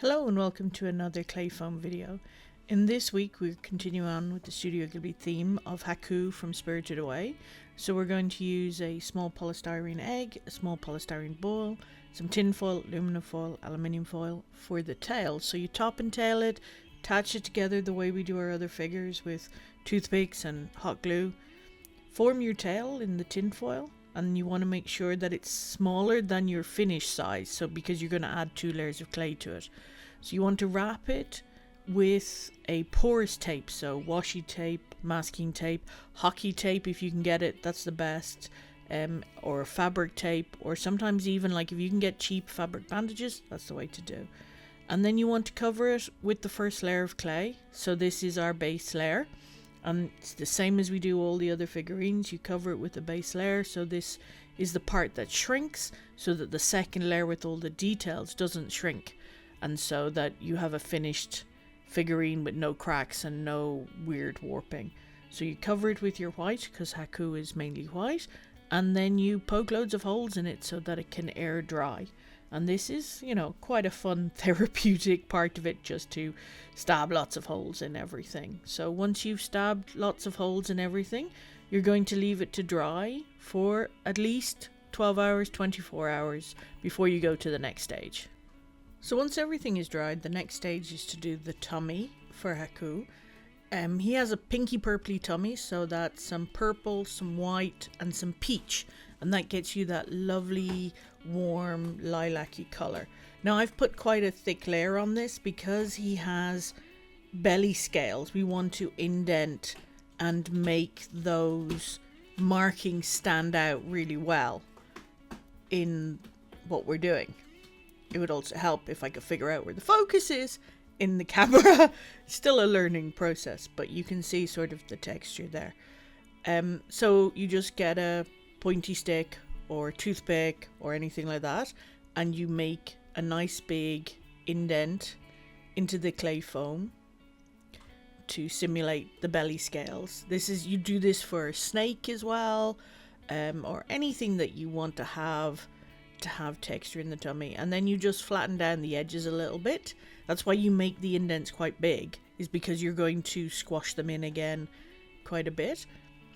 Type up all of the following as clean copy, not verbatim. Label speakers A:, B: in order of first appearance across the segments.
A: Hello and welcome to another clay foam video. In this week we continue on with the Studio Ghibli theme of Haku from Spirited Away. So we're going to use a small polystyrene egg, a small polystyrene bowl, some tin foil, aluminum foil, aluminium foil for the tail. So you top and tail it, attach it together the way we do our other figures with toothpicks and hot glue. Form your tail in the tin foil. And you want to make sure that it's smaller than your finished size, so because you're going to add 2 layers of clay to it. So you want to wrap it with a porous tape, so washi tape, masking tape, hockey tape if you can get it, that's the best, or fabric tape, or sometimes even like if you can get cheap fabric bandages, that's the way to do. And then you want to cover it with the first layer of clay, so this is our base layer. And it's the same as we do all the other figurines. You cover it with the base layer, so this is the part that shrinks, so that the second layer with all the details doesn't shrink, and so that you have a finished figurine with no cracks and no weird warping. So you cover it with your white, because Haku is mainly white, and then you poke loads of holes in it so that it can air dry. And this is, quite a fun therapeutic part of it, just to stab lots of holes in everything. So once you've stabbed lots of holes in everything, you're going to leave it to dry for at least 12 hours, 24 hours before you go to the next stage. So once everything is dried, the next stage is to do the tummy for Haku. He has a pinky purpley tummy, so that's some purple, some white and some peach. And that gets you that lovely, warm, lilac-y colour. Now I've put quite a thick layer on this because he has belly scales. We want to indent and make those markings stand out really well in what we're doing. It would also help if I could figure out where the focus is in the camera. It's still a learning process, but you can see sort of the texture there. So you just get a pointy stick or toothpick or anything like that, and you make a nice big indent into the clay foam to simulate the belly scales. You do this for a snake as well, or anything that you want to have texture in the tummy. And then you just flatten down the edges a little bit. That's why you make the indents quite big, is because you're going to squash them in again quite a bit.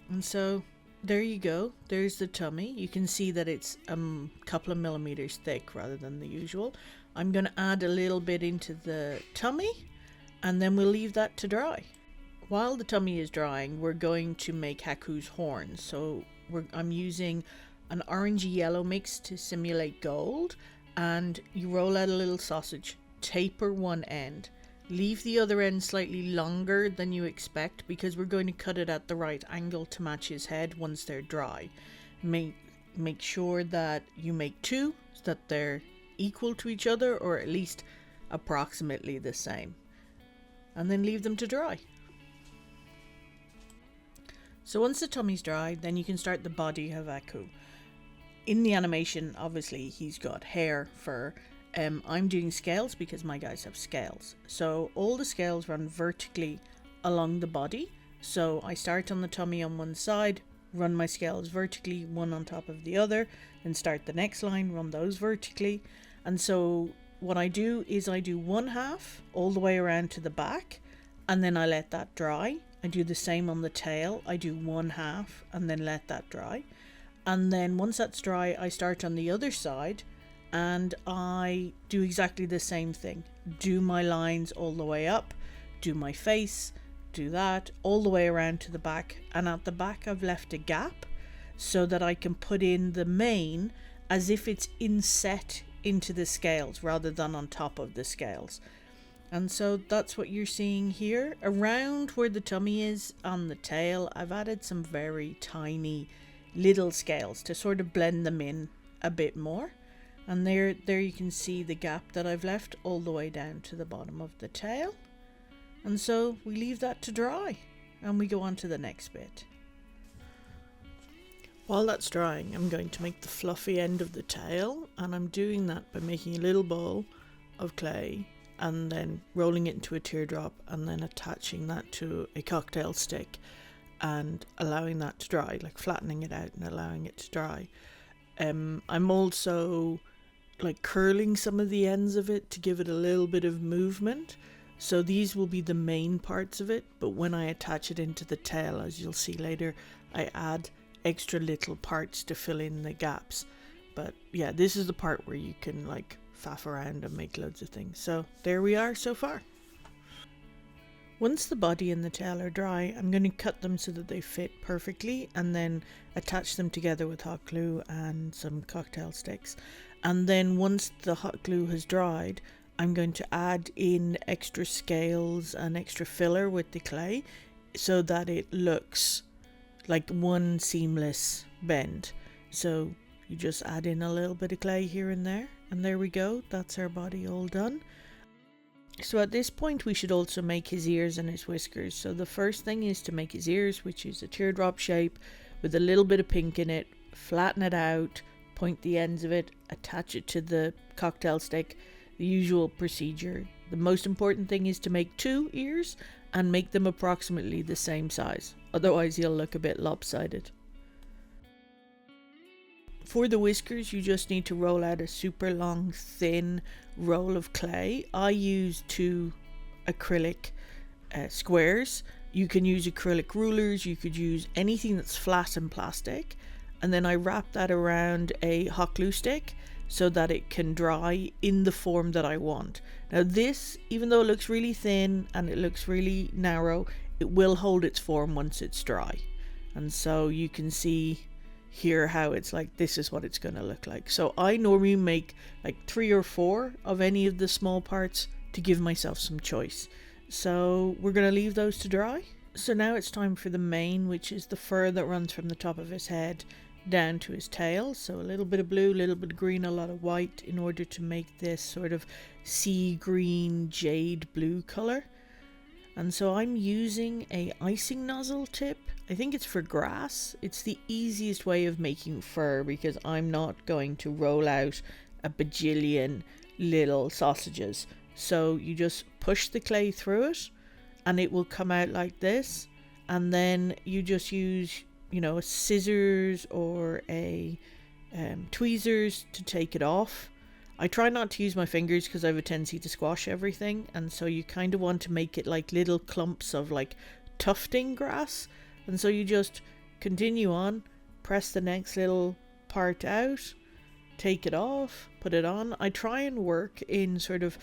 A: And so there you go, there's the tummy. You can see that it's a couple of millimeters thick rather than the usual. I'm going to add a little bit into the tummy and then we'll leave that to dry. While the tummy is drying, we're going to make Haku's horns. So I'm using an orangey yellow mix to simulate gold, and you roll out a little sausage, taper one end, leave the other end slightly longer than you expect because we're going to cut it at the right angle to match his head once they're dry. Make sure that you make 2 so that they're equal to each other, or at least approximately the same, and then leave them to dry. So once the tummy's dry, then you can start the body of Haku. In the animation, obviously he's got hair, fur. I'm doing scales because my guys have scales. So all the scales run vertically along the body. So I start on the tummy on one side, run my scales vertically, one on top of the other, then start the next line, run those vertically. And so what I do is I do one half all the way around to the back, and then I let that dry. I do the same on the tail. I do one half and then let that dry. And then once that's dry, I start on the other side and I do exactly the same thing. Do my lines all the way up, do my face, do that all the way around to the back. And at the back I've left a gap so that I can put in the mane as if it's inset into the scales rather than on top of the scales. And so that's what you're seeing here. Around where the tummy is on the tail, I've added some very tiny little scales to sort of blend them in a bit more. And there you can see the gap that I've left all the way down to the bottom of the tail. And so we leave that to dry and we go on to the next bit. While that's drying, I'm going to make the fluffy end of the tail, and I'm doing that by making a little ball of clay and then rolling it into a teardrop and then attaching that to a cocktail stick and allowing that to dry, like flattening it out and allowing it to dry. I'm also like curling some of the ends of it to give it a little bit of movement. So these will be the main parts of it, but when I attach it into the tail, as you'll see later, I add extra little parts to fill in the gaps. But yeah, this is the part where you can like faff around and make loads of things. So there we are so far. Once the body and the tail are dry, I'm going to cut them so that they fit perfectly and then attach them together with hot glue and some cocktail sticks. And then once the hot glue has dried, I'm going to add in extra scales and extra filler with the clay so that it looks like one seamless bend. So you just add in a little bit of clay here and there we go. That's our body all done. So at this point we should also make his ears and his whiskers. So the first thing is to make his ears, which is a teardrop shape with a little bit of pink in it. Flatten it out, point the ends of it, attach it to the cocktail stick, the usual procedure. The most important thing is to make 2 ears and make them approximately the same size. Otherwise you'll look a bit lopsided. For the whiskers, you just need to roll out a super long, thin roll of clay. I use 2 acrylic squares. You can use acrylic rulers, you could use anything that's flat and plastic. And then I wrap that around a hot glue stick so that it can dry in the form that I want. Now this, even though it looks really thin and it looks really narrow, it will hold its form once it's dry. And so you can see here how it's like, this is what it's going to look like. So I normally make like 3 or 4 of any of the small parts to give myself some choice. So we're going to leave those to dry. So now it's time for the mane, which is the fur that runs from the top of his head down to his tail. So a little bit of blue, a little bit of green, a lot of white in order to make this sort of sea green jade blue color. And so I'm using a icing nozzle tip. I think it's for grass. It's the easiest way of making fur because I'm not going to roll out a bajillion little sausages. So you just push the clay through it and it will come out like this. And then you just use, you know, a scissors or a tweezers to take it off. I try not to use my fingers because I have a tendency to squash everything, and so you kind of want to make it like little clumps of like tufting grass. And so you just continue on, press the next little part out, take it off, put it on. I try and work in sort of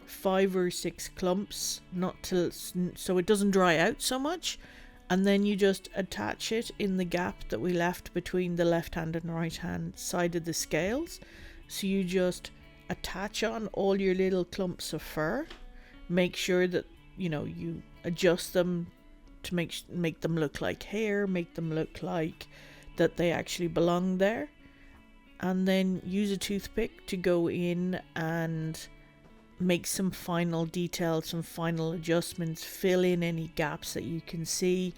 A: 5 or 6 clumps, not to, so it doesn't dry out so much. And then you just attach it in the gap that we left between the left hand and right hand side of the scales. So you just attach on all your little clumps of fur. Make sure that, you know, you adjust them to make them look like hair, make them look like that they actually belong there. And then use a toothpick to go in and make some final details, some final adjustments, fill in any gaps that you can see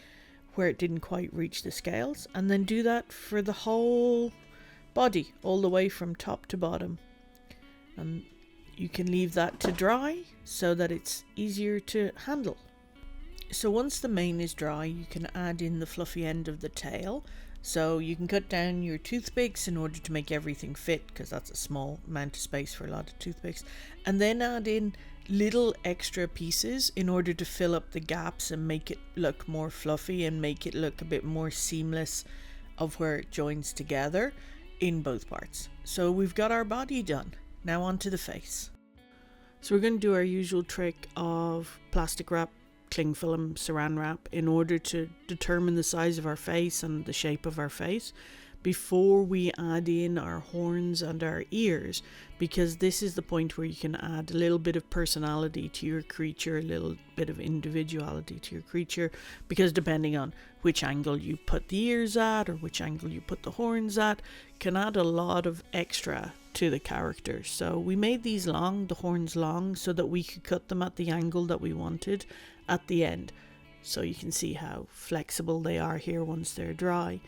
A: where it didn't quite reach the scales, and then do that for the whole body all the way from top to bottom. And you can leave that to dry so that it's easier to handle. So once the mane is dry, you can add in the fluffy end of the tail. So you can cut down your toothpicks in order to make everything fit, because that's a small amount of space for a lot of toothpicks, and then add in little extra pieces in order to fill up the gaps and make it look more fluffy and make it look a bit more seamless of where it joins together in both parts. So we've got our body done. Now on to the face. So we're going to do our usual trick of plastic wrap, cling film, saran wrap in order to determine the size of our face and the shape of our face before we add in our horns and our ears, because this is the point where you can add a little bit of personality to your creature, a little bit of individuality to your creature, because depending on which angle you put the ears at or which angle you put the horns at can add a lot of extra to the character. So we made these long, the horns long, so that we could cut them at the angle that we wanted at the end. So you can see how flexible they are here once they're dry.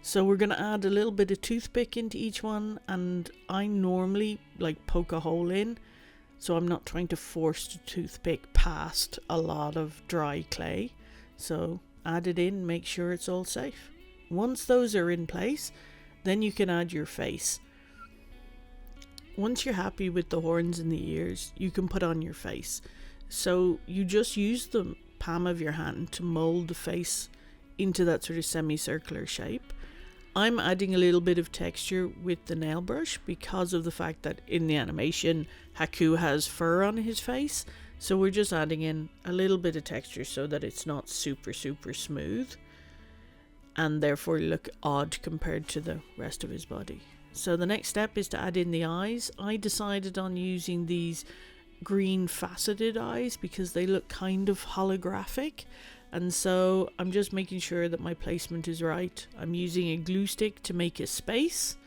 A: So we're going to add a little bit of toothpick into each one, and I normally like poke a hole in, so I'm not trying to force the toothpick past a lot of dry clay. So add it in, make sure it's all safe. Once those are in place, then you can add your face. once you're happy with the horns and the ears, you can put on your face. So you just use the palm of your hand to mold the face into that sort of semicircular shape. I'm adding a little bit of texture with the nail brush because of the fact that in the animation Haku has fur on his face, so we're just adding in a little bit of texture so that it's not super smooth and therefore look odd compared to the rest of his body. So the next step is to add in the eyes. I decided on using these green faceted eyes because they look kind of holographic, and so I'm just making sure that my placement is right. I'm using a glue stick to make a space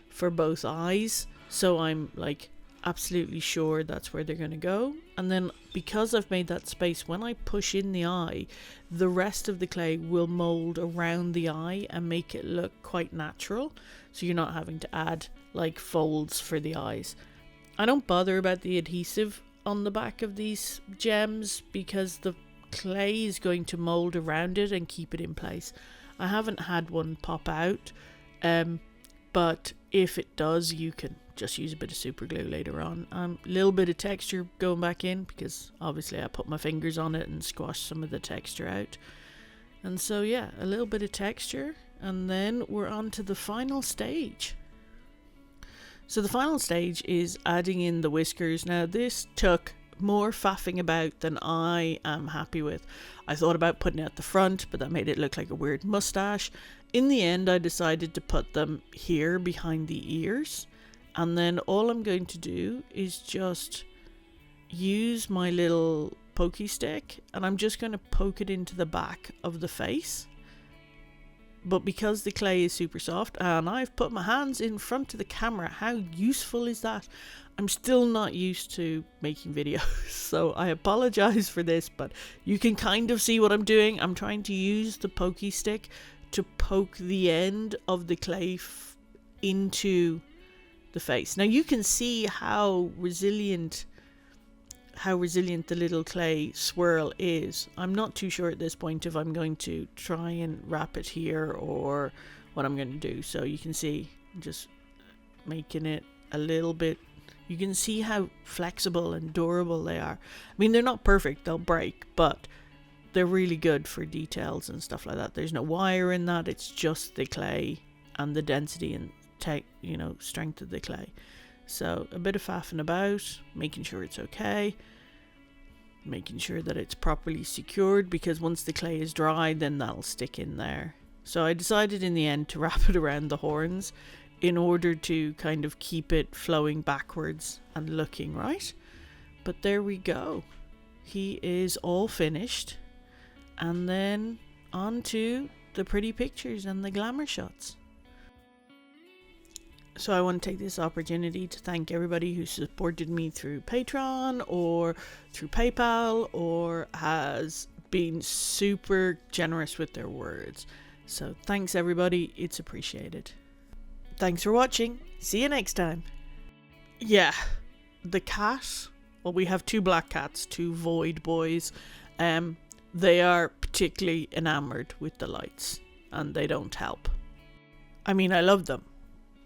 A: for both eyes, so I'm like absolutely sure that's where they're going to go. And then because I've made that space, when I push in the eye, the rest of the clay will mold around the eye and make it look quite natural, so you're not having to add like folds for the eyes. I don't bother about the adhesive on the back of these gems because the clay is going to mold around it and keep it in place. I haven't had one pop out, but if it does, you can just use a bit of super glue later on. A little bit of texture going back in because obviously I put my fingers on it and squashed some of the texture out. And so yeah, a little bit of texture, and then we're on to the final stage. So the final stage is adding in the whiskers. Now this took more faffing about than I am happy with. I thought about putting it at the front, but that made it look like a weird mustache. In the end, I decided to put them here behind the ears, and then all I'm going to do is just use my little pokey stick and I'm just going to poke it into the back of the face. But because the clay is super soft and I've put my hands in front of the camera, how useful is that? I'm still not used to making videos, so I apologize for this, but you can kind of see what I'm doing. I'm trying to use the pokey stick to poke the end of the clay into the face. Now you can see how resilient the little clay swirl is. I'm not too sure at this point if I'm going to try and wrap it here or what I'm going to do. So you can see I'm just making it a little bit. You can see how flexible and durable they are. I mean, they're not perfect, they'll break, but they're really good for details and stuff like that. There's no wire in that, it's just the clay and the density and strength of the clay. So a bit of faffing about, making sure it's okay, making sure that it's properly secured, because once the clay is dry, then that'll stick in there. So I decided in the end to wrap it around the horns in order to kind of keep it flowing backwards and looking right. But there we go. He is all finished. And then on to the pretty pictures and the glamour shots. So I want to take this opportunity to thank everybody who supported me through Patreon or through PayPal or has been super generous with their words. So thanks everybody, it's appreciated. Thanks for watching. See you next time. Yeah, the cat. Well, we have two black cats, two void boys. They are particularly enamored with the lights and they don't help. I mean, I love them,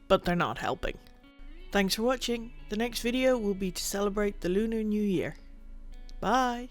A: but they're not helping. Thanks for watching. The next video will be to celebrate the Lunar New Year. Bye.